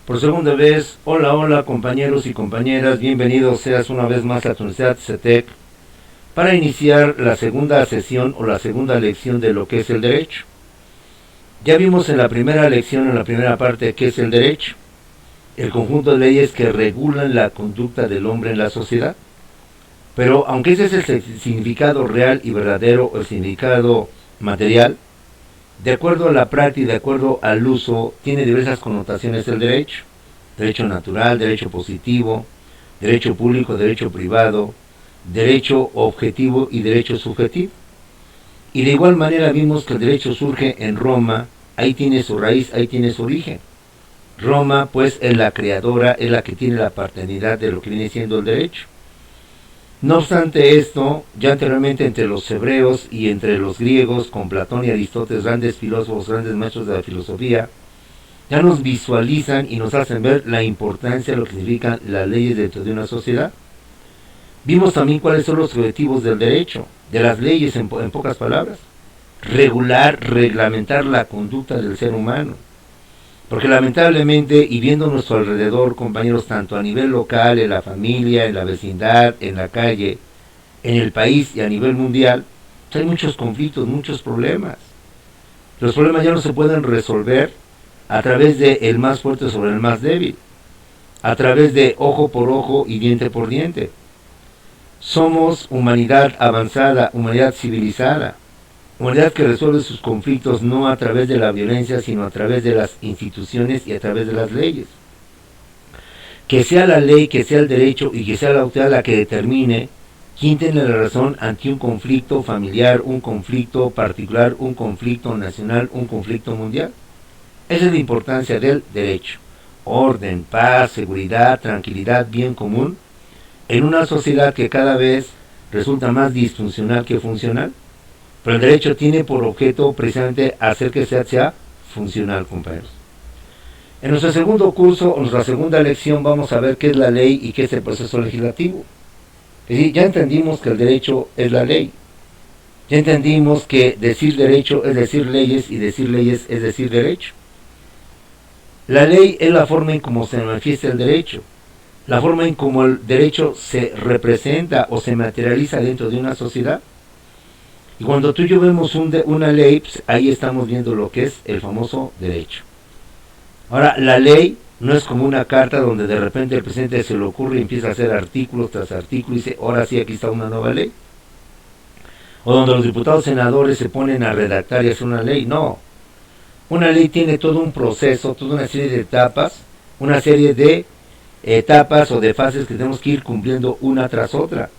Por segunda vez, hola compañeros y compañeras, bienvenidos seas una vez más a tu Universidad CETEC para iniciar la segunda sesión o la segunda lección de lo que es el derecho. Ya vimos en la primera lección, en la primera parte, qué es el derecho, el conjunto de leyes que regulan la conducta del hombre en la sociedad. Pero aunque ese es el significado real y verdadero, el significado material, de acuerdo a la práctica y de acuerdo al uso, tiene diversas connotaciones el derecho. Derecho natural, derecho positivo, derecho público, derecho privado, derecho objetivo y derecho subjetivo. Y de igual manera vimos que el derecho surge en Roma, ahí tiene su raíz, ahí tiene su origen. Roma pues es la creadora, es la que tiene la paternidad de lo que viene siendo el derecho. No obstante esto, ya anteriormente entre los hebreos y entre los griegos, con Platón y Aristóteles, grandes filósofos, grandes maestros de la filosofía, ya nos visualizan y nos hacen ver la importancia de lo que significan las leyes dentro de una sociedad. Vimos también cuáles son los objetivos del derecho, de las leyes en pocas palabras. Regular, reglamentar la conducta del ser humano. Porque lamentablemente, y viendo a nuestro alrededor, compañeros, tanto a nivel local, en la familia, en la vecindad, en la calle, en el país y a nivel mundial, hay muchos conflictos, muchos problemas. Los problemas ya no se pueden resolver a través de el más fuerte sobre el más débil, a través de ojo por ojo y diente por diente. Somos humanidad avanzada, humanidad civilizada, humanidad que resuelve sus conflictos no a través de la violencia, sino a través de las instituciones y a través de las leyes. Que sea la ley, que sea el derecho y que sea la autoridad la que determine quién tiene la razón ante un conflicto familiar, un conflicto particular, un conflicto nacional, un conflicto mundial. Esa es la importancia del derecho. Orden, paz, seguridad, tranquilidad, bien común, en una sociedad que cada vez resulta más disfuncional que funcional. Pero el derecho tiene por objeto precisamente hacer que sea funcional, compañeros. En nuestro segundo curso, en nuestra segunda lección, vamos a ver qué es la ley y qué es el proceso legislativo. Es decir, ya entendimos que el derecho es la ley. Ya entendimos que decir derecho es decir leyes y decir leyes es decir derecho. La ley es la forma en cómo se manifiesta el derecho, la forma en cómo el derecho se representa o se materializa dentro de una sociedad. Y cuando tú y yo vemos una ley, pues ahí estamos viendo lo que es el famoso derecho. Ahora, la ley no es como una carta donde de repente el presidente se le ocurre y empieza a hacer artículos tras artículos y dice, ahora sí, aquí está una nueva ley. O donde los diputados senadores se ponen a redactar y hacer una ley. No. Una ley tiene todo un proceso, toda una serie de etapas, una serie de etapas o de fases que tenemos que ir cumpliendo una tras otra,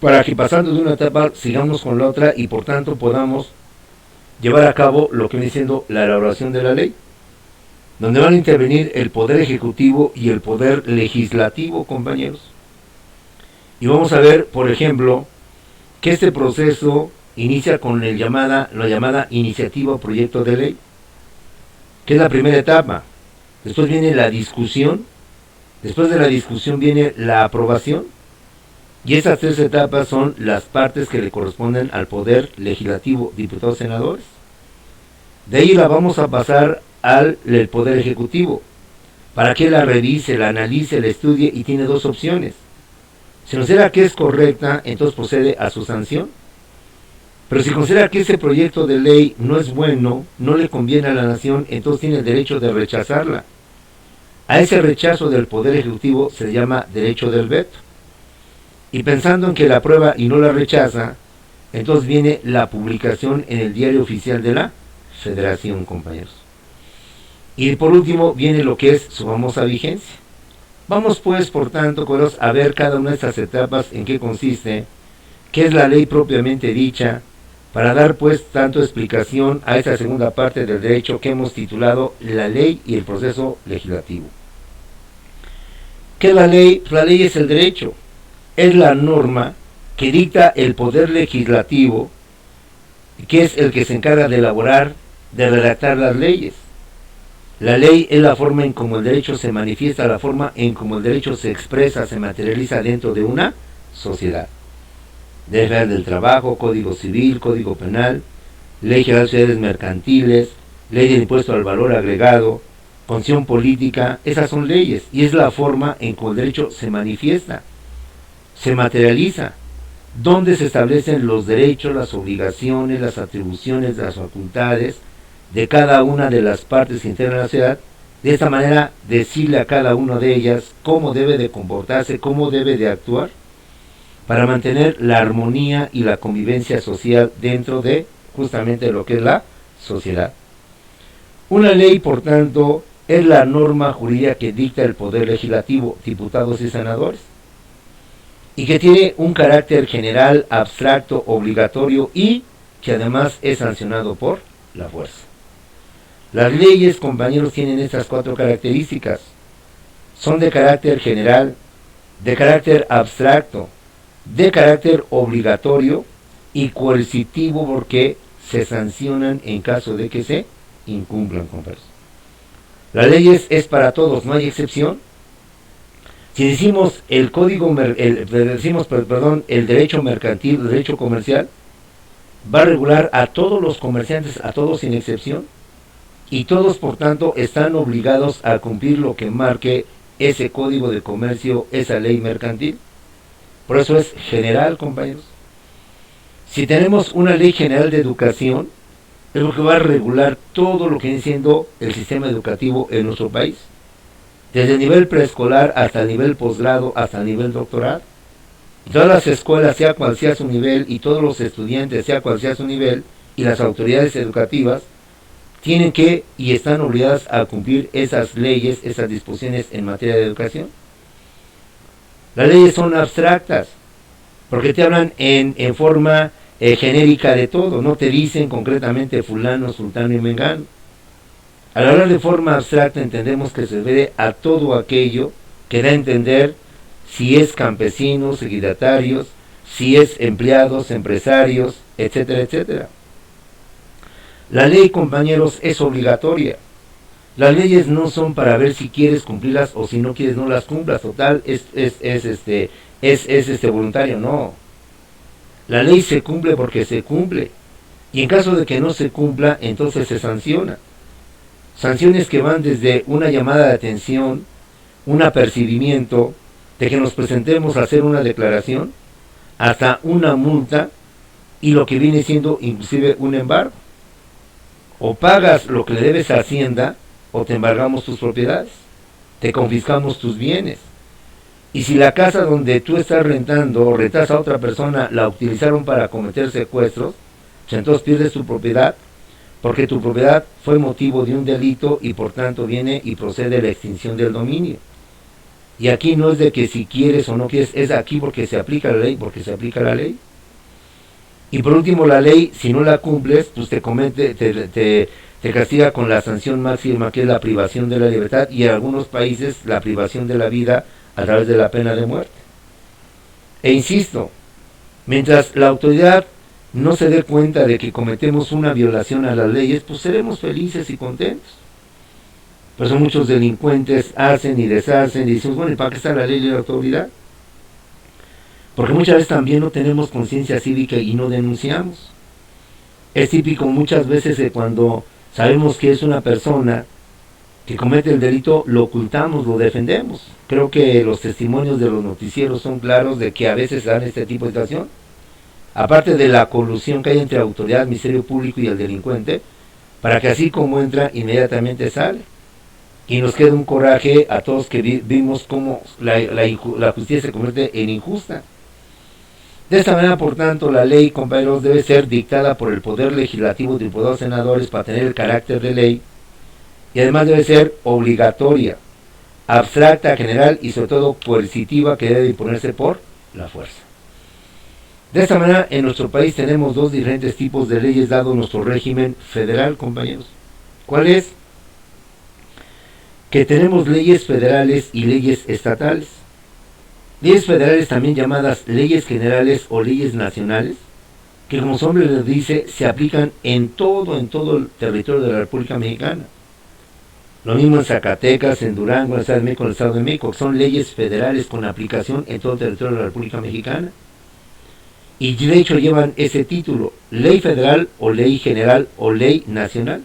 para que pasando de una etapa sigamos con la otra y por tanto podamos llevar a cabo lo que viene siendo la elaboración de la ley, donde van a intervenir el poder ejecutivo y el poder legislativo, compañeros. Y vamos a ver, por ejemplo, que este proceso inicia con la llamada iniciativa o proyecto de ley, que es la primera etapa. Después viene la discusión, después de la discusión viene la aprobación, y esas tres etapas son las partes que le corresponden al poder legislativo, diputados, senadores. De ahí la vamos a pasar al poder ejecutivo, para que la revise, la analice, la estudie y tiene dos opciones. Si considera que es correcta, entonces procede a su sanción. Pero si considera que ese proyecto de ley no es bueno, no le conviene a la nación, entonces tiene el derecho de rechazarla. A ese rechazo del poder ejecutivo se le llama derecho del veto. Y pensando en que la aprueba y no la rechaza, entonces viene la publicación en el diario oficial de la Federación, compañeros. Y por último viene lo que es su famosa vigencia. Vamos pues, por tanto, a ver cada una de estas etapas en qué consiste, qué es la ley propiamente dicha, para dar pues tanto explicación a esta segunda parte del derecho que hemos titulado la ley y el proceso legislativo. ¿Qué es la ley? Pues la ley es el derecho. Es la norma que dicta el poder legislativo, que es el que se encarga de elaborar, de redactar las leyes. La ley es la forma en cómo el derecho se manifiesta, la forma en cómo el derecho se expresa, se materializa dentro de una sociedad. Ley Federal del Trabajo, Código Civil, Código Penal, Ley General de Sociedades Mercantiles, Ley del Impuesto al Valor Agregado, condición política, esas son leyes y es la forma en que el derecho se manifiesta, se materializa, donde se establecen los derechos, las obligaciones, las atribuciones, las facultades de cada una de las partes que integran la sociedad. De esta manera decirle a cada una de ellas cómo debe de comportarse, cómo debe de actuar para mantener la armonía y la convivencia social dentro de justamente lo que es la sociedad. Una ley, por tanto, es la norma jurídica que dicta el poder legislativo, diputados y senadores, y que tiene un carácter general, abstracto, obligatorio y que además es sancionado por la fuerza. Las leyes, compañeros, tienen estas 4 características. Son de carácter general, de carácter abstracto, de carácter obligatorio y coercitivo porque se sancionan en caso de que se incumplan, compañeros. Las leyes es para todos, no hay excepción. Si decimos el derecho mercantil, el derecho comercial, va a regular a todos los comerciantes, a todos sin excepción, y todos por tanto están obligados a cumplir lo que marque ese código de comercio, esa ley mercantil. Por eso es general, compañeros. Si tenemos una ley general de educación, es lo que va a regular todo lo que viene siendo el sistema educativo en nuestro país, desde el nivel preescolar hasta el nivel posgrado, hasta el nivel doctorado. Todas las escuelas, sea cual sea su nivel, y todos los estudiantes, sea cual sea su nivel, y las autoridades educativas, tienen que y están obligadas a cumplir esas leyes, esas disposiciones en materia de educación. Las leyes son abstractas, porque te hablan en forma genérica de todo, no te dicen concretamente fulano, sultano y mengano. Al hablar de forma abstracta entendemos que se refiere a todo aquello que da a entender si es campesinos, ejidatarios, si es empleados, empresarios, etcétera, etcétera. La ley, compañeros, es obligatoria. Las leyes no son para ver si quieres cumplirlas o si no quieres no las cumplas. Total, es voluntario, no. La ley se cumple porque se cumple. Y en caso de que no se cumpla, entonces se sanciona. Sanciones que van desde una llamada de atención, un apercibimiento de que nos presentemos a hacer una declaración, hasta una multa y lo que viene siendo inclusive un embargo. O pagas lo que le debes a Hacienda o te embargamos tus propiedades, te confiscamos tus bienes. Y si la casa donde tú estás rentando o rentas a otra persona la utilizaron para cometer secuestros, pues entonces pierdes tu propiedad, porque tu propiedad fue motivo de un delito y por tanto viene y procede la extinción del dominio. Y aquí no es de que si quieres o no quieres, es aquí porque se aplica la ley, Y por último, la ley, si no la cumples, pues te castiga con la sanción máxima, que es la privación de la libertad, y en algunos países la privación de la vida a través de la pena de muerte. E insisto, mientras la autoridad no se dé cuenta de que cometemos una violación a las leyes, pues seremos felices y contentos. Por eso muchos delincuentes hacen y deshacen y decimos, bueno, ¿y para qué está la ley y la autoridad? Porque muchas veces también no tenemos conciencia cívica y no denunciamos. Es típico muchas veces que cuando sabemos que es una persona que comete el delito, lo ocultamos, lo defendemos. Creo que los testimonios de los noticieros son claros de que a veces dan este tipo de situación. Aparte de la colusión que hay entre autoridad, Ministerio Público y el delincuente, para que así como entra, inmediatamente sale. Y nos queda un coraje a todos que vimos cómo la justicia se convierte en injusta. De esta manera, por tanto, la ley, compañeros, debe ser dictada por el Poder Legislativo, diputados, senadores, para tener el carácter de ley, y además debe ser obligatoria, abstracta, general y sobre todo coercitiva, que debe imponerse por la fuerza. De esta manera, en nuestro país tenemos 2 diferentes tipos de leyes dado nuestro régimen federal, compañeros. ¿Cuál es? Que tenemos leyes federales y leyes estatales. Leyes federales, también llamadas leyes generales o leyes nacionales, que como su nombre les dice, se aplican en todo el territorio de la República Mexicana. Lo mismo en Zacatecas, en Durango, en el Estado de México, en el Estado de México, que son leyes federales con aplicación en todo el territorio de la República Mexicana. Y de hecho llevan ese título, ley federal o ley general o ley nacional.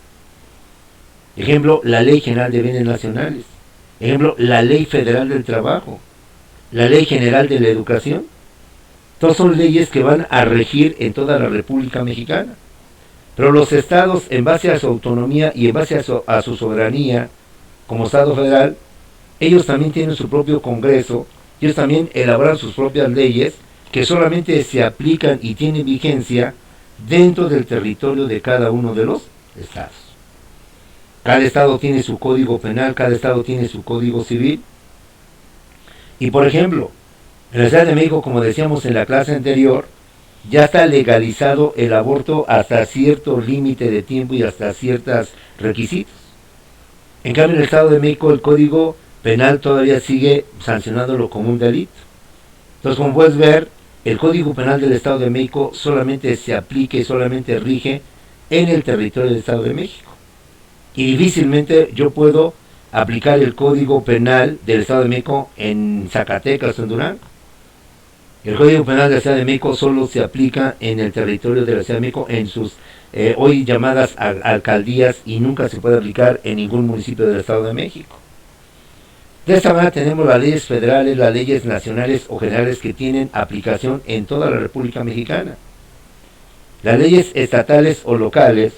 Ejemplo, la Ley General de Bienes Nacionales. Ejemplo, la Ley Federal del Trabajo. La Ley General de la Educación. Todas son leyes que van a regir en toda la República Mexicana. Pero los estados, en base a su autonomía y en base a su soberanía como Estado federal, ellos también tienen su propio Congreso, ellos también elaboran sus propias leyes que solamente se aplican y tienen vigencia dentro del territorio de cada uno de los estados. Cada estado tiene su código penal, cada estado tiene su código civil. Y por ejemplo, en la Ciudad de México, como decíamos en la clase anterior, ya está legalizado el aborto hasta cierto límite de tiempo y hasta ciertos requisitos. En cambio, en el Estado de México el Código Penal todavía sigue sancionándolo como un delito. Entonces, como puedes ver, el Código Penal del Estado de México solamente se aplica y solamente rige en el territorio del Estado de México. Y difícilmente yo puedo aplicar el Código Penal del Estado de México en Zacatecas o en Durango. El Código Penal de la Ciudad de México solo se aplica en el territorio de la Ciudad de México, en sus hoy llamadas alcaldías, y nunca se puede aplicar en ningún municipio del Estado de México. De esta manera tenemos las leyes federales, las leyes nacionales o generales que tienen aplicación en toda la República Mexicana. Las leyes estatales o locales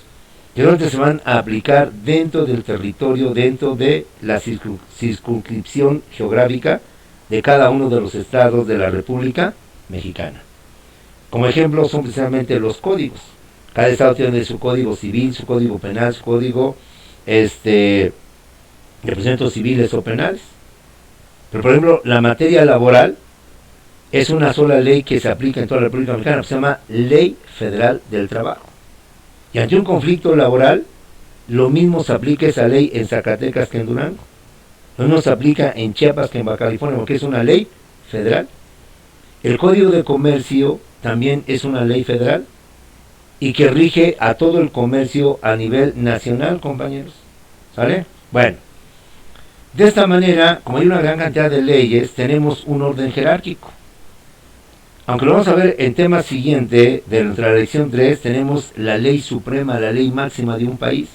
que solamente se van a aplicar dentro del territorio, dentro de la circunscripción geográfica de cada uno de los estados de la República Mexicana. Como ejemplo son precisamente los códigos. Cada estado tiene su código civil, su código penal, su código de procedimientos civiles o penales. Pero por ejemplo, la materia laboral es una sola ley que se aplica en toda la República Mexicana, que se llama Ley Federal del Trabajo. Y ante un conflicto laboral, lo mismo se aplica esa ley en Zacatecas que en Durango. Lo mismo se aplica en Chiapas que en Baja California, porque es una ley federal. El Código de Comercio también es una ley federal y que rige a todo el comercio a nivel nacional, compañeros. ¿Sale? Bueno, de esta manera, como hay una gran cantidad de leyes, tenemos un orden jerárquico. Aunque lo vamos a ver en tema siguiente de nuestra lección 3, tenemos la ley suprema, la ley máxima de un país.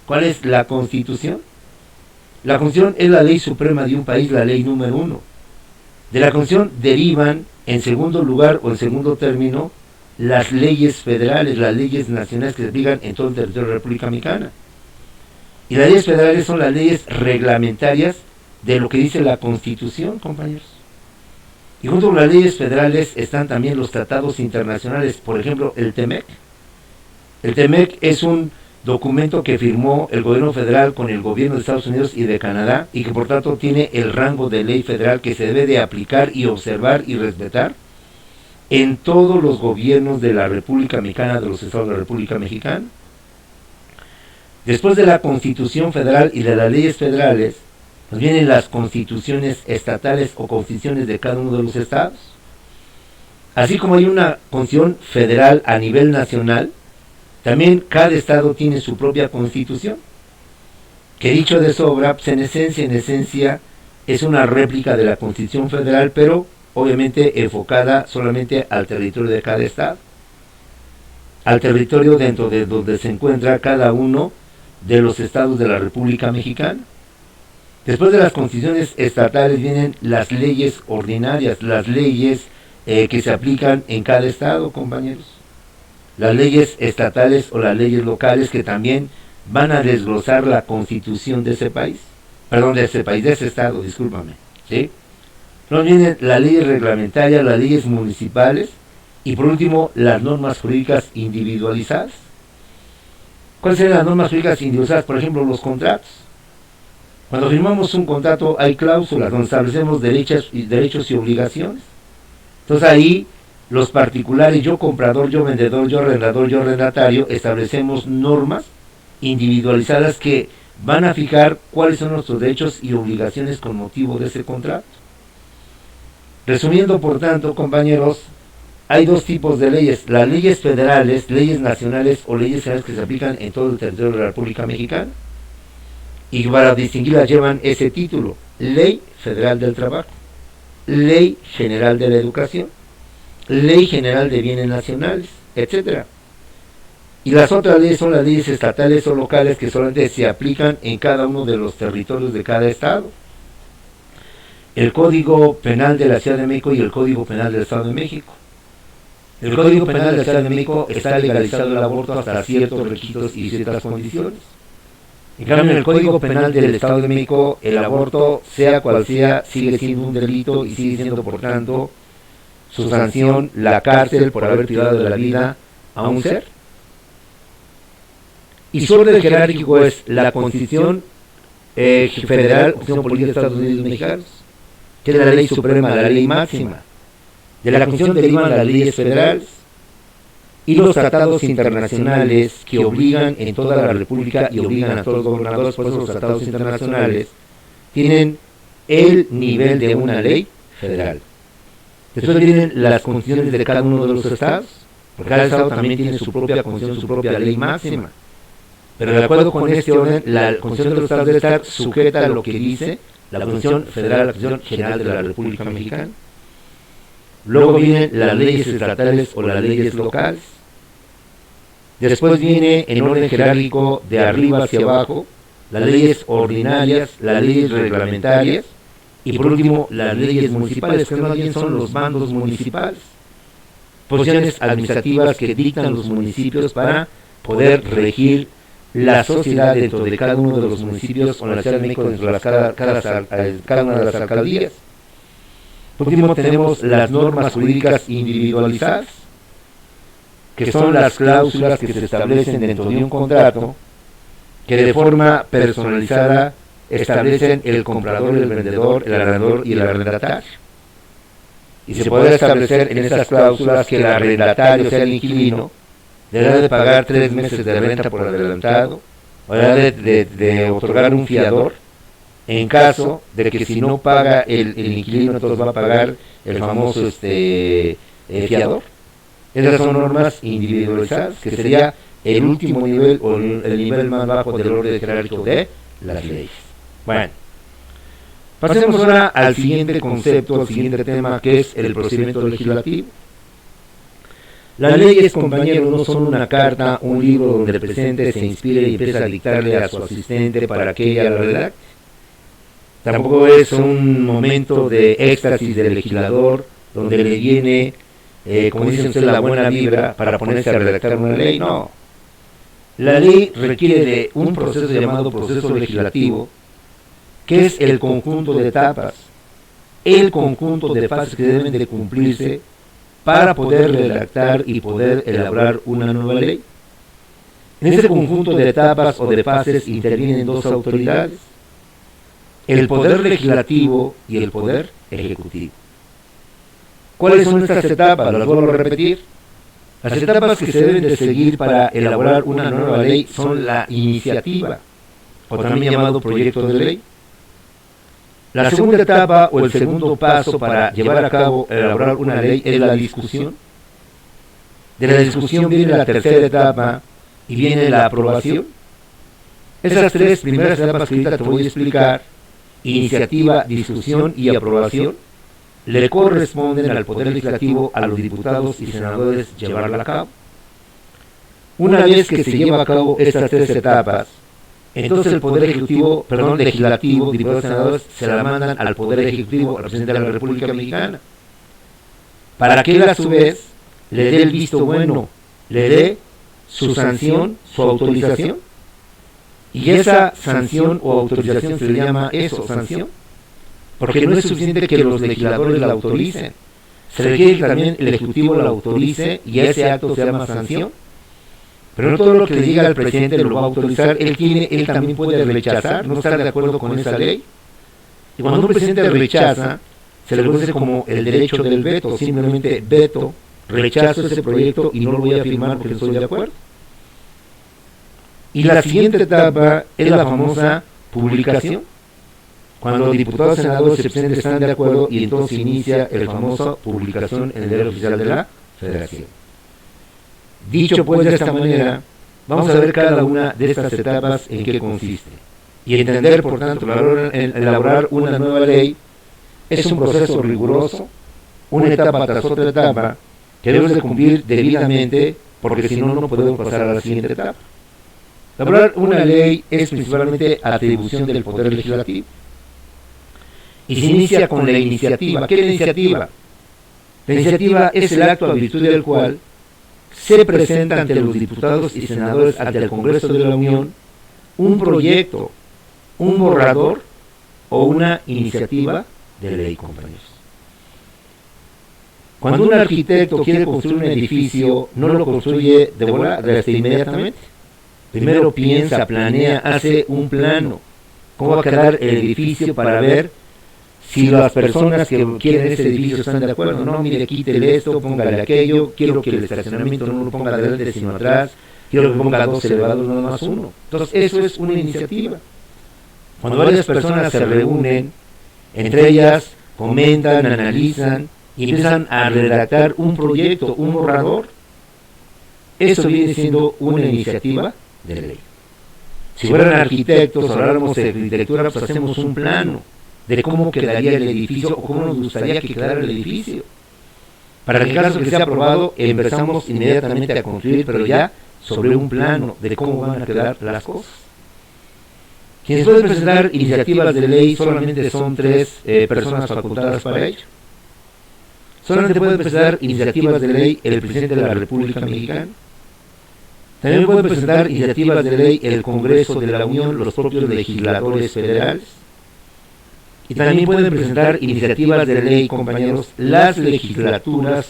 ¿Cuál es la Constitución? La Constitución es la ley suprema de un país, la ley número 1. De la Constitución derivan, en segundo lugar o en segundo término, las leyes federales, las leyes nacionales que se aplican en todo el territorio de la República Mexicana. Y las leyes federales son las leyes reglamentarias de lo que dice la Constitución, compañeros. Y junto con las leyes federales están también los tratados internacionales, por ejemplo, el TEMEC. El TEMEC es un documento que firmó el gobierno federal con el gobierno de Estados Unidos y de Canadá, y que por tanto tiene el rango de ley federal que se debe de aplicar y observar y respetar en todos los gobiernos de la República Mexicana, de los estados de la República Mexicana. Después de la Constitución Federal y de las leyes federales, nos vienen las constituciones estatales o constituciones de cada uno de los estados. Así como hay una constitución federal a nivel nacional, también cada estado tiene su propia constitución, que dicho de sobra, pues en esencia, es una réplica de la Constitución Federal, pero obviamente enfocada solamente al territorio de cada estado, al territorio dentro de donde se encuentra cada uno de los estados de la República Mexicana. Después de las constituciones estatales vienen las leyes ordinarias, las leyes que se aplican en cada estado, compañeros. Las leyes estatales o las leyes locales que también van a desglosar la constitución de ese país. Perdón, de ese estado, discúlpame. ¿Sí? Luego vienen las leyes reglamentarias, las leyes municipales y por último las normas jurídicas individualizadas. ¿Cuáles son las normas jurídicas individualizadas? Por ejemplo, los contratos. Cuando firmamos un contrato hay cláusulas donde establecemos derechos y obligaciones. Entonces ahí los particulares, yo comprador, yo vendedor, yo arrendador, yo arrendatario, establecemos normas individualizadas que van a fijar cuáles son nuestros derechos y obligaciones con motivo de ese contrato. Resumiendo, por tanto, compañeros, hay dos tipos de leyes: las leyes federales, leyes nacionales o leyes generales que se aplican en todo el territorio de la República Mexicana. Y para distinguirlas llevan ese título: Ley Federal del Trabajo, Ley General de la Educación, Ley General de Bienes Nacionales, etc. Y las otras leyes son las leyes estatales o locales que solamente se aplican en cada uno de los territorios de cada estado. El Código Penal de la Ciudad de México y el Código Penal del Estado de México. El Código Penal de la Ciudad de México está legalizado el aborto hasta ciertos requisitos y ciertas condiciones. En cambio, en el Código Penal del Estado de México, el aborto, sea cual sea, sigue siendo un delito y sigue siendo, por tanto, su sanción, la cárcel por haber privado de la vida a un ser. Y su orden jerárquico es la Constitución Federal, Constitución Política de Estados Unidos Mexicanos, que es la ley suprema, la ley máxima. De la Constitución derivan las leyes federales y los tratados internacionales que obligan en toda la República y obligan a todos los gobernadores. Por eso los tratados internacionales tienen el nivel de una ley federal. Después vienen las constituciones de cada uno de los estados, porque cada estado también tiene su propia constitución, su propia ley máxima. Pero de acuerdo con este orden, la constitución de los estados debe estar sujeta a lo que dice la Constitución Federal, la Constitución General de la República Mexicana. Luego vienen las leyes estatales o las leyes locales. Después viene en orden jerárquico de arriba hacia abajo las leyes ordinarias, las leyes reglamentarias y por último las leyes municipales, que más bien son los bandos municipales, posiciones administrativas que dictan los municipios para poder regir la sociedad dentro de cada uno de los municipios o en la Ciudad de México dentro de cada una de las alcaldías. Por último tenemos las normas jurídicas individualizadas, que son las cláusulas que se establecen dentro de un contrato que de forma personalizada establecen el comprador, el vendedor, el arrendador y el arrendatario. Y se puede establecer en esas cláusulas que el arrendatario, o sea el inquilino, deberá de pagar 3 meses de renta por adelantado, o deberá de otorgar un fiador, en caso de que si no paga el inquilino, entonces va a pagar el famoso fiador. Esas son normas individualizadas, que sería el último nivel o el nivel más bajo del orden jerárquico de las leyes. Bueno, pasemos ahora al siguiente concepto, al siguiente tema, que es el procedimiento legislativo. Las leyes, compañeros, no son una carta, un libro donde el presidente se inspire y empieza a dictarle a su asistente para que ella la redacte. Tampoco es un momento de éxtasis del legislador donde le viene, como dicen ustedes, la buena vibra para ponerse a redactar una ley. No. La ley requiere de un proceso llamado proceso legislativo, que es el conjunto de etapas, el conjunto de fases que deben de cumplirse para poder redactar y poder elaborar una nueva ley. En ese conjunto de etapas o de fases intervienen 2 autoridades, el poder legislativo y el poder ejecutivo. ¿Cuáles son estas etapas? Las vuelvo a repetir. Las etapas que se deben de seguir para elaborar una nueva ley son la iniciativa, o también llamado proyecto de ley. La segunda etapa o el segundo paso para llevar a cabo, elaborar una ley, es la discusión. De la discusión viene la tercera etapa y viene la aprobación. Esas 3 primeras etapas que ahorita te voy a explicar, iniciativa, discusión y aprobación, le corresponden al Poder Legislativo, a los diputados y senadores llevarla a cabo. Una vez que se lleva a cabo estas 3 etapas, entonces el Poder Legislativo, diputados y senadores, se la mandan al Poder Ejecutivo, al presidente de la República Mexicana, para que él a su vez le dé el visto bueno, le dé su sanción, su autorización, y esa sanción o autorización se le llama eso, sanción, porque no es suficiente que los legisladores la autoricen, se requiere que también el Ejecutivo la autorice y ese acto se llama sanción. Pero no todo lo que le diga al presidente lo va a autorizar, él también puede rechazar, no estar de acuerdo con esa ley. Y cuando un presidente rechaza, se le conoce como el derecho del veto, simplemente veto, rechazo ese proyecto y no lo voy a firmar porque no estoy de acuerdo. Y la siguiente etapa es la famosa publicación, cuando diputados, senadores y presidentes están de acuerdo y entonces inicia el famoso publicación en el Diario Oficial de la Federación. Dicho pues de esta manera, vamos a ver cada una de estas etapas en qué consiste. Y entender, por tanto, elaborar una nueva ley es un proceso riguroso, una etapa tras otra etapa, que debemos de cumplir debidamente, porque si no, no podemos pasar a la siguiente etapa. Elaborar una ley es principalmente atribución del Poder Legislativo. Y se inicia con la iniciativa. ¿Qué es la iniciativa? La iniciativa es el acto a virtud del cual se presenta ante los diputados y senadores, ante el Congreso de la Unión, un proyecto, un borrador o una iniciativa de ley, compañeros. Cuando un arquitecto quiere construir un edificio, no lo construye de volada, inmediatamente. Primero piensa, planea, hace un plano. ¿Cómo va a quedar el edificio para ver si las personas que quieren ese edificio están de acuerdo? No, mire, quítele esto, póngale aquello, quiero que el estacionamiento no lo ponga adelante sino atrás, quiero que ponga 2 elevadores, no más 1. Entonces, eso es una iniciativa. Cuando varias personas se reúnen, entre ellas comentan, analizan y empiezan a redactar un proyecto, un borrador, eso viene siendo una iniciativa de ley. Si fueran arquitectos, habláramos de arquitectura, pues hacemos un plano de cómo quedaría el edificio o cómo nos gustaría que quedara el edificio. Para el caso que sea aprobado, empezamos inmediatamente a construir, pero ya sobre un plano de cómo van a quedar las cosas. Quienes pueden presentar iniciativas de ley solamente son 3 personas facultadas para ello. Solamente puede presentar iniciativas de ley el presidente de la República Mexicana. También puede presentar iniciativas de ley el Congreso de la Unión, los propios legisladores federales. Y también pueden presentar iniciativas de ley, compañeros, las legislaturas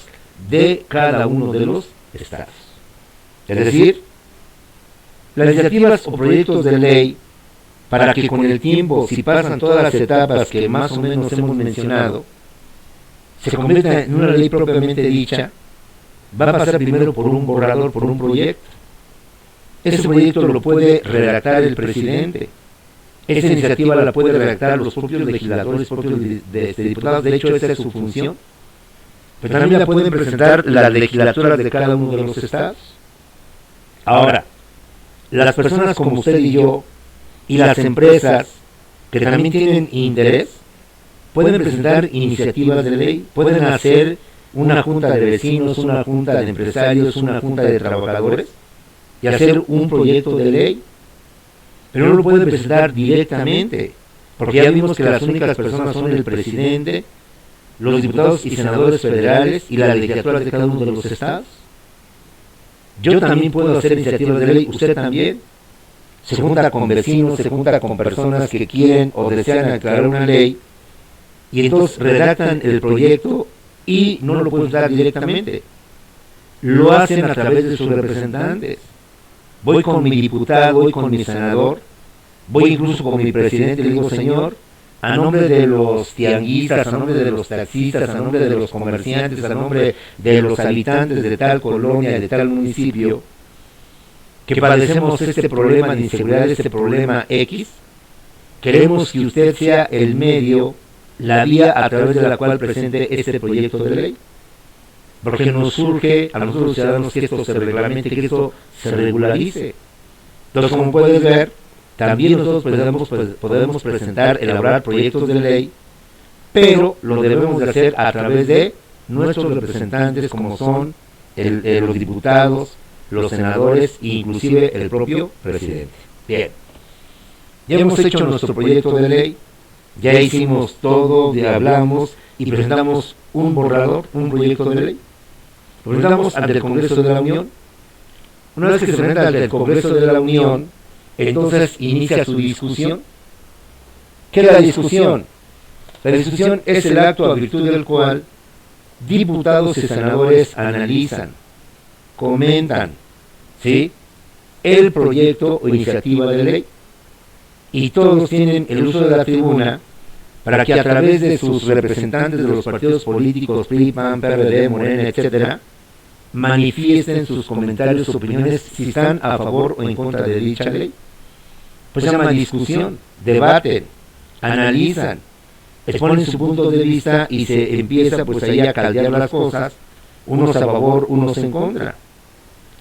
de cada uno de los estados. Es decir, las iniciativas o proyectos de ley, para que con el tiempo, si pasan todas las etapas que más o menos hemos mencionado, se convierta en una ley propiamente dicha, va a pasar primero por un borrador, por un proyecto. Ese proyecto lo puede redactar el presidente. Esa iniciativa la puede redactar los propios legisladores, propios diputados. De hecho, esa es su función. Pero también la pueden presentar las legislaturas de cada uno de los estados. Ahora, las personas como usted y yo, y las empresas que también tienen interés, pueden presentar iniciativas de ley, pueden hacer una junta de vecinos, una junta de empresarios, una junta de trabajadores, y hacer un proyecto de ley, pero no lo pueden presentar directamente, porque ya vimos que las únicas personas son el presidente, los diputados y senadores federales y las legislaturas de cada uno de los estados. Yo también puedo hacer iniciativas de ley, usted también. Se junta con vecinos, se junta con personas que quieren o desean aclarar una ley, y entonces redactan el proyecto y no lo pueden dar directamente. Lo hacen a través de sus representantes. Voy con mi diputado, voy con mi senador, voy incluso con mi presidente y le digo, señor, a nombre de los tianguistas, a nombre de los taxistas, a nombre de los comerciantes, a nombre de los habitantes de tal colonia, de tal municipio, que padecemos este problema de inseguridad, este problema X, queremos que usted sea el medio, la vía a través de la cual presente este proyecto de ley. Porque nos surge a nosotros los ciudadanos que esto se reglamente, que esto se regularice. Entonces, como puedes ver, también nosotros podemos presentar, elaborar proyectos de ley, pero lo debemos de hacer a través de nuestros representantes, como son los diputados, los senadores e inclusive el propio presidente. Bien, ya hemos hecho nuestro proyecto de ley, ya hicimos todo, ya hablamos y presentamos un borrador, un proyecto de ley. Lo presentamos ante el Congreso de la Unión. Una vez que se presenta ante el Congreso de la Unión, entonces inicia su discusión. ¿Qué es la discusión? La discusión es el acto a virtud del cual diputados y senadores analizan, comentan, ¿sí?, el proyecto o iniciativa de ley, y todos tienen el uso de la tribuna para que a través de sus representantes de los partidos políticos, PRI, PAN, PRD, Morena, etcétera, manifiesten sus comentarios, opiniones, si están a favor o en contra de dicha ley. Pues se llama discusión, debaten, analizan, exponen su punto de vista y se empieza pues ahí a caldear las cosas, unos a favor, unos en contra,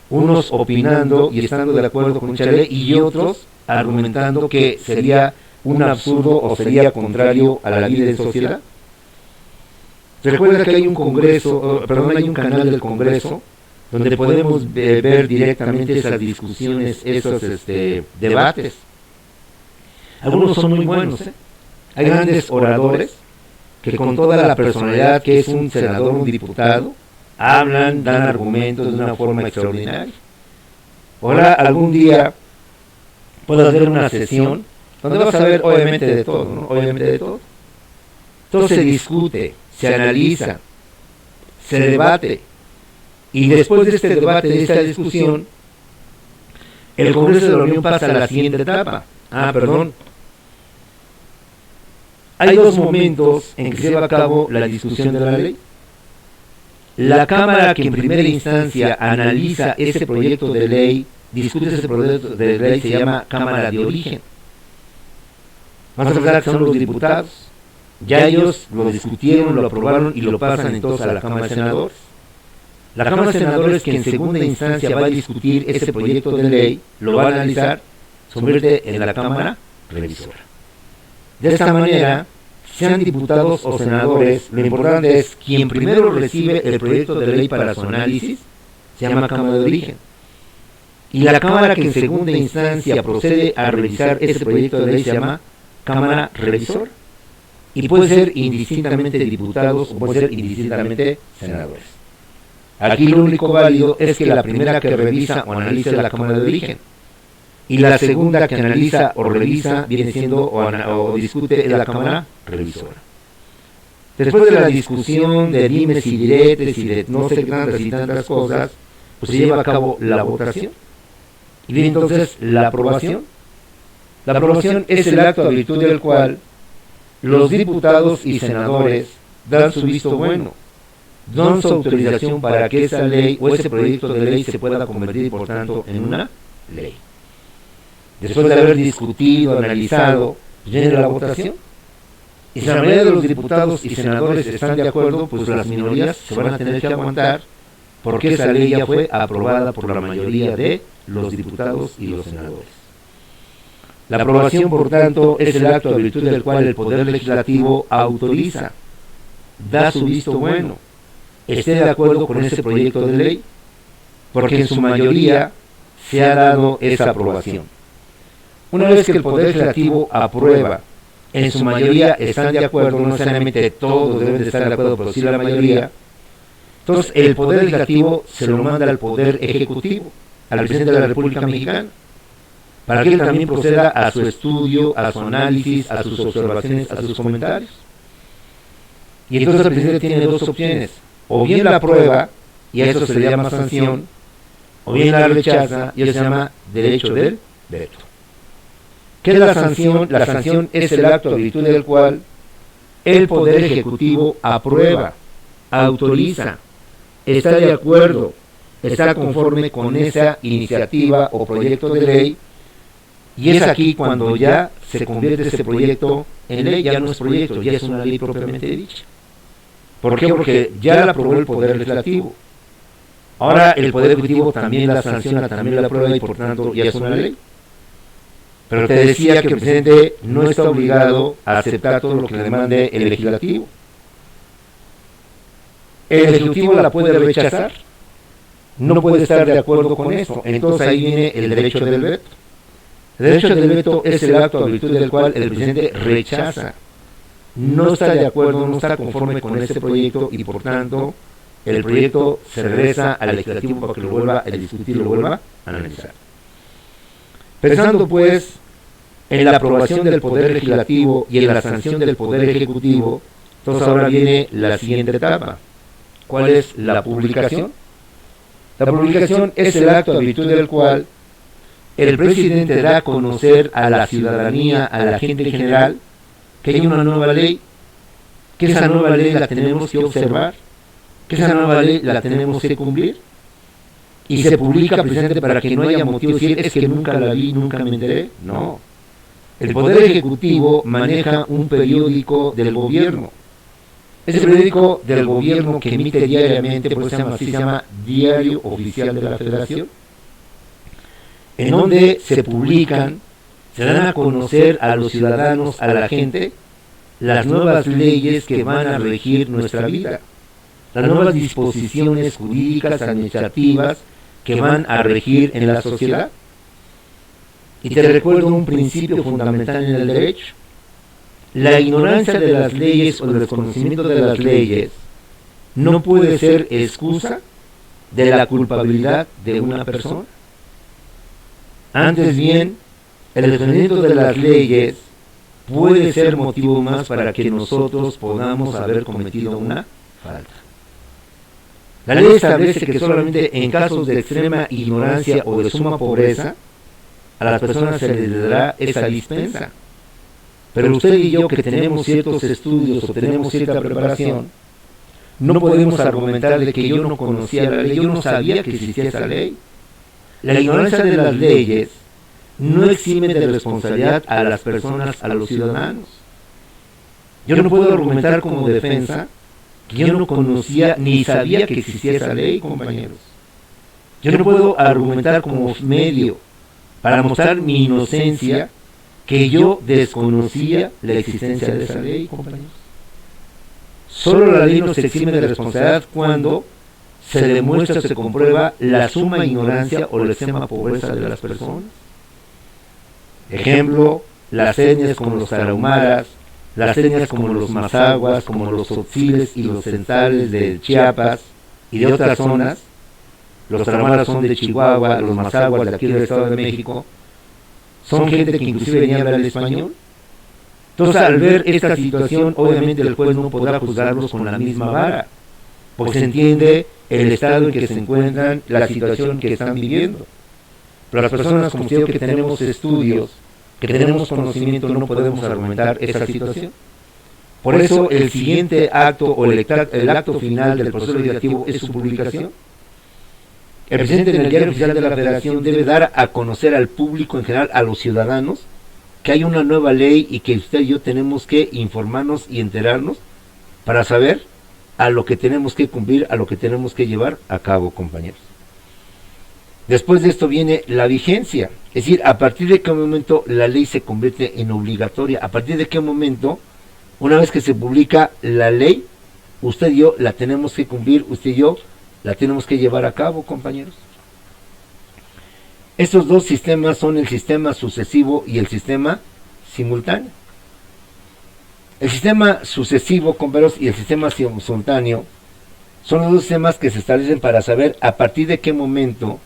unos opinando y estando de acuerdo con dicha ley y otros argumentando que sería un absurdo o sería contrario a la vida de sociedad. Recuerda que hay un Congreso, hay un canal del Congreso donde podemos ver directamente esas discusiones, esos debates. Algunos son muy buenos, ¿eh? Hay grandes oradores que con toda la personalidad que es un senador, un diputado, hablan, dan argumentos de una forma extraordinaria. Ahora algún día puedo hacer una sesión donde vas a ver obviamente de todo, ¿no? Obviamente de todo. Todo se discute, se analiza, se debate. Y después de este debate, de esta discusión, el Congreso de la Unión pasa a la siguiente etapa. Hay dos momentos en que se lleva a cabo la discusión de la ley. La Cámara que en primera instancia analiza ese proyecto de ley, discute ese proyecto de ley, se llama Cámara de Origen. Vamos a pensar que son los diputados. Ya ellos lo discutieron, lo aprobaron y lo pasan entonces a la Cámara de Senadores. La Cámara de Senadores, que en segunda instancia va a discutir ese proyecto de ley, lo va a analizar, se convierte en la Cámara Revisora. De esta manera, sean diputados o senadores, lo importante es quien primero recibe el proyecto de ley para su análisis, se llama Cámara de Origen. Y la Cámara que en segunda instancia procede a revisar ese proyecto de ley se llama Cámara Revisora. Y puede ser indistintamente diputados o puede ser indistintamente senadores. Aquí lo único válido es que la primera que revisa o analiza es la Cámara de Origen. Y la segunda que analiza o revisa viene siendo o discute es la Cámara Revisora. Después de la discusión de dimes y diretes y de no sé qué tantas y tantas cosas, pues se lleva a cabo la votación. Y viene entonces la aprobación. La aprobación es el acto a virtud del cual los diputados y senadores dan su visto bueno, dan su autorización para que esa ley o ese proyecto de ley se pueda convertir, por tanto, en una ley. Después de haber discutido, analizado, viene la votación. Y si la mayoría de los diputados y senadores están de acuerdo, pues las minorías se van a tener que aguantar porque esa ley ya fue aprobada por la mayoría de los diputados y los senadores. La aprobación, por tanto, es el acto a virtud del cual el Poder Legislativo autoriza, da su visto bueno, esté de acuerdo con ese proyecto de ley, porque en su mayoría se ha dado esa aprobación. Una vez que el Poder Legislativo aprueba, en su mayoría están de acuerdo, no necesariamente todos deben de estar de acuerdo, pero sí la mayoría, entonces el Poder Legislativo se lo manda al Poder Ejecutivo, al Presidente de la República Mexicana, para que él también proceda a su estudio, a su análisis, a sus observaciones, a sus comentarios. Y entonces el presidente tiene dos opciones: o bien la aprueba, y a eso se le llama sanción, o bien la rechaza, y eso se llama derecho del veto. ¿Qué es la sanción? La sanción es el acto a virtud del cual el Poder Ejecutivo aprueba, autoriza, está de acuerdo, está conforme con esa iniciativa o proyecto de ley. Y es aquí cuando ya se convierte ese proyecto en ley, ya no es proyecto, ya es una ley propiamente dicha. ¿Por qué? Porque ya la aprobó el Poder Legislativo. Ahora el Poder Ejecutivo también la sanciona, también la aprueba y por tanto ya es una ley. Pero te decía que el presidente no está obligado a aceptar todo lo que le demande el Legislativo. El Ejecutivo la puede rechazar, no puede estar de acuerdo con eso. Entonces ahí viene el derecho del veto. El derecho del veto es el acto a virtud del cual el presidente rechaza, no está de acuerdo, no está conforme con ese proyecto y por tanto el proyecto se regresa al legislativo para que lo vuelva a discutir, lo vuelva a analizar. Pensando pues en la aprobación del Poder Legislativo y en la sanción del Poder Ejecutivo, entonces ahora viene la siguiente etapa. ¿Cuál es la publicación? La publicación es el acto a virtud del cual el presidente da a conocer a la ciudadanía, a la gente en general, que hay una nueva ley, que esa nueva ley la tenemos que observar, que esa nueva ley la tenemos que cumplir, y se publica precisamente para que no haya motivo de decir, es que nunca la vi, nunca me enteré. No. El Poder Ejecutivo maneja un periódico del gobierno. Ese periódico del gobierno que emite diariamente, por eso así se llama Diario Oficial de la Federación, en donde se publican, se dan a conocer a los ciudadanos, a la gente, las nuevas leyes que van a regir nuestra vida. las nuevas disposiciones jurídicas, administrativas que van a regir en la sociedad. Y te recuerdo un principio fundamental en el derecho. La ignorancia de las leyes o el desconocimiento de las leyes no puede ser excusa de la culpabilidad de una persona. Antes bien, el desconocimiento de las leyes puede ser motivo más para que nosotros podamos haber cometido una falta. La ley establece que solamente en casos de extrema ignorancia o de suma pobreza, a las personas se les dará esa dispensa. Pero usted y yo, que tenemos ciertos estudios o tenemos cierta preparación, no podemos argumentar de que yo no conocía la ley, yo no sabía que existía esa ley. La ignorancia de las leyes no exime de responsabilidad a las personas, a los ciudadanos. Yo no puedo argumentar como defensa que yo no conocía ni sabía que existía esa ley, compañeros. Yo no puedo argumentar como medio para mostrar mi inocencia que yo desconocía la existencia de esa ley, compañeros. Solo la ley nos exime de responsabilidad cuando se demuestra, se comprueba la suma ignorancia o la extrema pobreza de las personas. Ejemplo, las etnias como los tarahumaras, las etnias como los mazaguas, como los tzotziles y los centales de Chiapas y de otras zonas. Los tarahumaras son de Chihuahua, los mazaguas de aquí del Estado de México. Son gente que inclusive venía a hablar el español. Entonces, al ver esta situación, obviamente el juez no podrá juzgarlos con la misma vara, porque se entiende el estado en que se encuentran, la situación que están viviendo. Pero las personas, como digo, que tenemos estudios, que tenemos conocimiento, no podemos argumentar esa situación. Por eso el siguiente acto o el acto final del proceso legislativo es su publicación. El presidente en el Diario Oficial de la Federación debe dar a conocer al público en general, a los ciudadanos, que hay una nueva ley y que usted y yo tenemos que informarnos y enterarnos para saber a lo que tenemos que cumplir, a lo que tenemos que llevar a cabo, compañeros. Después de esto viene la vigencia, es decir, a partir de qué momento la ley se convierte en obligatoria, a partir de qué momento, una vez que se publica la ley, usted y yo la tenemos que cumplir, usted y yo la tenemos que llevar a cabo, compañeros. Estos dos sistemas son el sistema sucesivo y el sistema simultáneo. El sistema sucesivo, compañeros, y el sistema simultáneo son los dos sistemas que se establecen para saber a partir de qué momento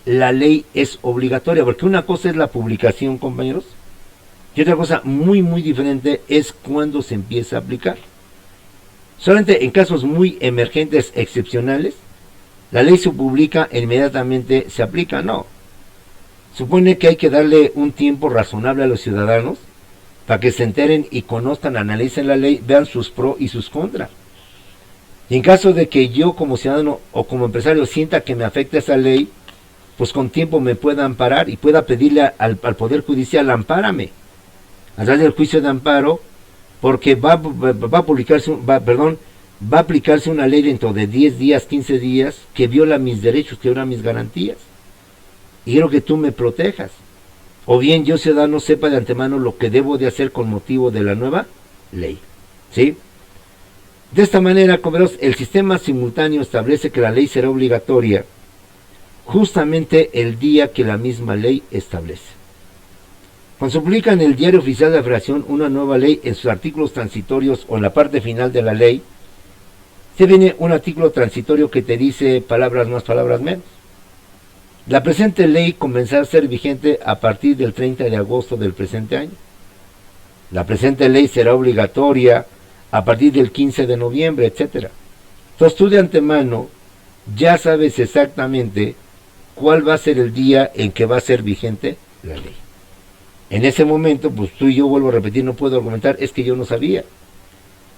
la ley es obligatoria, porque una cosa es la publicación, compañeros, y otra cosa muy diferente es cuando se empieza a aplicar. Solamente en casos muy emergentes, excepcionales, la ley se publica e inmediatamente se aplica. No, supone que hay que darle un tiempo razonable a los ciudadanos para que se enteren y conozcan, analicen la ley, vean sus pros y sus contras. Y en caso de que yo como ciudadano o como empresario sienta que me afecta esa ley, pues con tiempo me pueda amparar y pueda pedirle al Poder Judicial: ampárame a través del juicio de amparo, porque va a aplicarse una ley dentro de 10 días, 15 días, que viola mis derechos, que viola mis garantías, y quiero que tú me protejas. O bien yo, ciudadano, sepa de antemano lo que debo de hacer con motivo de la nueva ley, ¿sí? De esta manera, como verás, el sistema simultáneo establece que la ley será obligatoria justamente el día que la misma ley establece. Cuando se publica en el Diario Oficial de la Federación una nueva ley, en sus artículos transitorios o en la parte final de la ley, se viene un artículo transitorio que te dice palabras más, palabras menos. La presente ley comenzará a ser vigente a partir del 30 de agosto del presente año. La presente ley será obligatoria a partir del 15 de noviembre, etc. Entonces tú de antemano ya sabes exactamente cuál va a ser el día en que va a ser vigente la ley. En ese momento, pues tú y yo, vuelvo a repetir, no puedo argumentar, es que yo no sabía.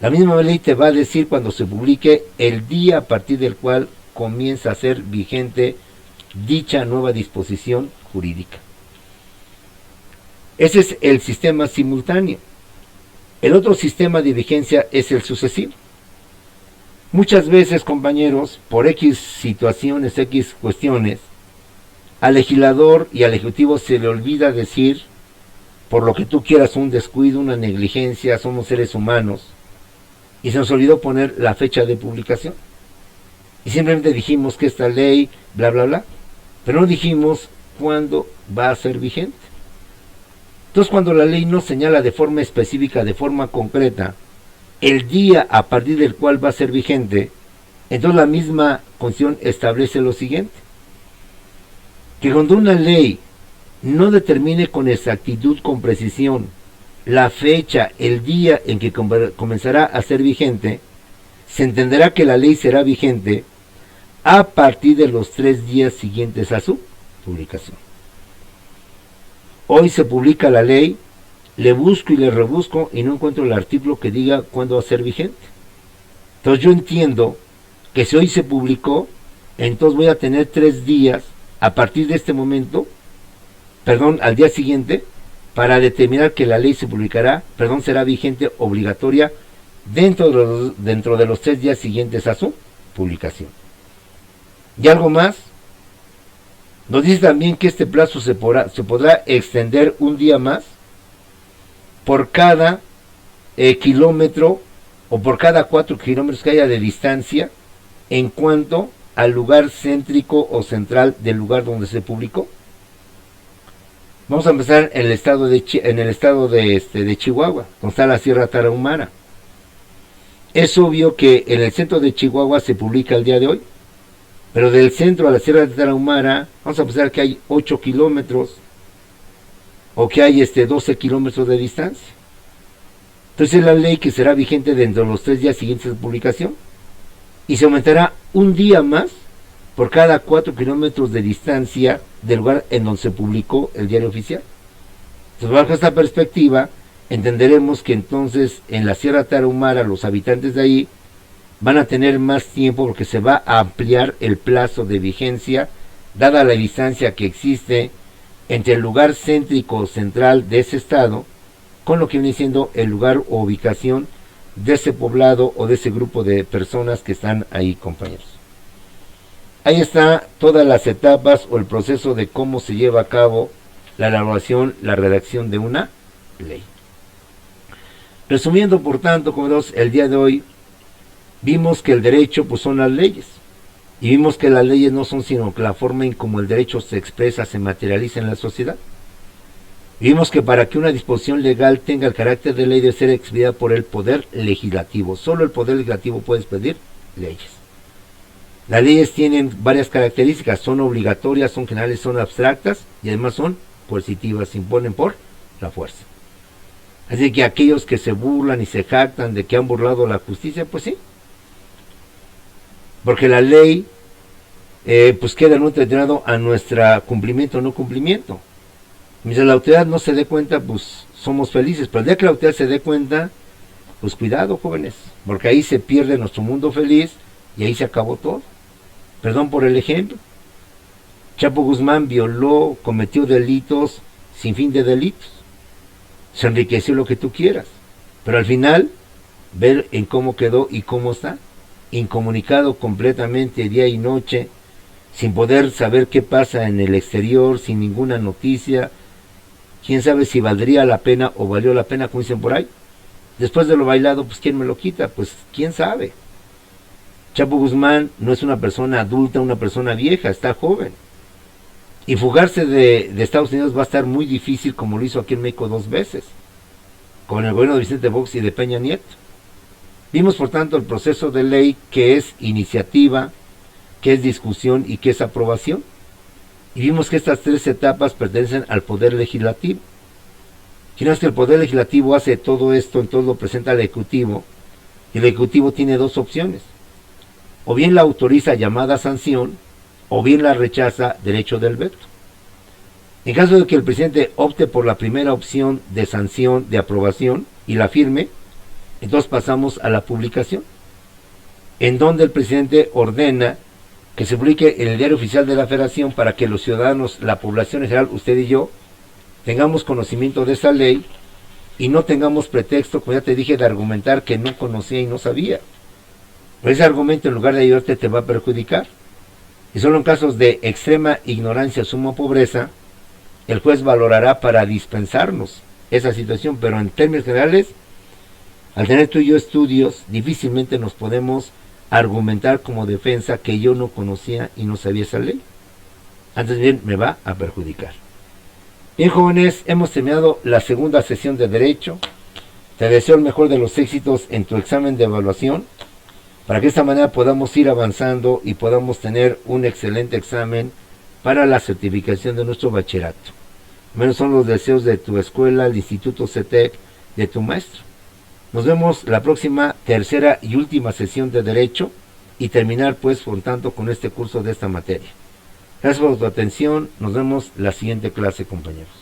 La misma ley te va a decir cuando se publique el día a partir del cual comienza a ser vigente dicha nueva disposición jurídica. Ese es el sistema simultáneo. El otro sistema de vigencia es el sucesivo. Muchas veces, compañeros, por X situaciones, X cuestiones, al legislador y al ejecutivo se le olvida decir, por lo que tú quieras, un descuido, una negligencia, somos seres humanos, y se nos olvidó poner la fecha de publicación. Y simplemente dijimos que esta ley, bla, bla, bla, pero no dijimos cuándo va a ser vigente. Entonces, cuando la ley no señala de forma específica, de forma concreta, el día a partir del cual va a ser vigente, entonces la misma Constitución establece lo siguiente: que cuando una ley no determine con exactitud, con precisión, la fecha, el día en que comenzará a ser vigente, se entenderá que la ley será vigente a partir de los 3 días siguientes a su publicación. Hoy se publica la ley, le busco y le rebusco y no encuentro el artículo que diga cuándo va a ser vigente. Entonces yo entiendo que si hoy se publicó, entonces voy a tener 3 días a partir de este momento, al día siguiente, para determinar que la ley se publicará, será vigente obligatoria dentro de los 3 días siguientes a su publicación. Y algo más, nos dice también que este plazo se podrá extender un día más por cada kilómetro o por cada 4 kilómetros que haya de distancia en cuanto al lugar céntrico o central del lugar donde se publicó. Vamos a empezar en el estado de Chihuahua, donde está la Sierra Tarahumara. Es obvio que en el centro de Chihuahua se publica el día de hoy, pero del centro a la Sierra de Tarahumara, vamos a pensar que hay 8 kilómetros, o que hay 12 kilómetros de distancia. Entonces es la ley que será vigente dentro de los 3 días siguientes de publicación, y se aumentará un día más por cada 4 kilómetros de distancia del lugar en donde se publicó el diario oficial. Entonces, bajo esta perspectiva, entenderemos que entonces en la Sierra Tarahumara los habitantes de ahí van a tener más tiempo, porque se va a ampliar el plazo de vigencia, dada la distancia que existe entre el lugar céntrico o central de ese estado con lo que viene siendo el lugar o ubicación de ese poblado o de ese grupo de personas que están ahí, compañeros. Ahí está todas las etapas o el proceso de cómo se lleva a cabo la elaboración, la redacción de una ley. Resumiendo, por tanto, compañeros, el día de hoy vimos que el derecho pues son las leyes, y vimos que las leyes no son sino la forma en cómo el derecho se expresa, se materializa en la sociedad. Vimos que para que una disposición legal tenga el carácter de ley debe ser expedida por el Poder Legislativo. Solo el Poder Legislativo puede expedir leyes. Las leyes tienen varias características: son obligatorias, son generales, son abstractas y además son coercitivas, se imponen por la fuerza. Así que aquellos que se burlan y se jactan de que han burlado la justicia, pues sí, porque la ley pues queda muy determinado a nuestro cumplimiento o no cumplimiento. Mientras la autoridad no se dé cuenta, pues somos felices, pero el día que la autoridad se dé cuenta, pues cuidado, jóvenes, porque ahí se pierde nuestro mundo feliz y ahí se acabó todo. Perdón por el ejemplo. Chapo Guzmán violó, cometió delitos sin fin de delitos, se enriqueció lo que tú quieras, pero al final ver en cómo quedó y cómo está, incomunicado completamente día y noche, sin poder saber qué pasa en el exterior, sin ninguna noticia. Quién sabe si valdría la pena o valió la pena, como dicen por ahí. Después de lo bailado, pues quién me lo quita, pues quién sabe. Chapo Guzmán no es una persona adulta, una persona vieja, está joven, y fugarse de Estados Unidos va a estar muy difícil, como lo hizo aquí en México 2 veces, con el gobierno de Vicente Fox y de Peña Nieto. Vimos, por tanto, el proceso de ley, que es iniciativa, que es discusión y que es aprobación. Y vimos que estas 3 etapas pertenecen al Poder Legislativo. Si no es que el Poder Legislativo hace todo esto, entonces lo presenta al Ejecutivo, y el Ejecutivo tiene 2 opciones: o bien la autoriza, llamada sanción, o bien la rechaza, derecho del veto. En caso de que el presidente opte por la primera opción de sanción, de aprobación, y la firme, entonces pasamos a la publicación, en donde el presidente ordena que se publique en el Diario Oficial de la Federación, para que los ciudadanos, la población en general, usted y yo, tengamos conocimiento de esa ley y no tengamos pretexto, como ya te dije, de argumentar que no conocía y no sabía. Pero ese argumento, en lugar de ayudarte, te va a perjudicar. Y solo en casos de extrema ignorancia o suma pobreza, el juez valorará para dispensarnos esa situación, pero en términos generales, al tener tú y yo estudios, difícilmente nos podemos argumentar como defensa que yo no conocía y no sabía esa ley. Antes bien, me va a perjudicar. Bien, jóvenes, hemos terminado la segunda sesión de Derecho. Te deseo el mejor de los éxitos en tu examen de evaluación, para que de esta manera podamos ir avanzando y podamos tener un excelente examen para la certificación de nuestro bachillerato. Menos son los deseos de tu escuela, el Instituto CETEC, de tu maestro. Nos vemos la próxima tercera y última sesión de Derecho y terminar pues por tanto con este curso de esta materia. Gracias por tu atención, nos vemos la siguiente clase, compañeros.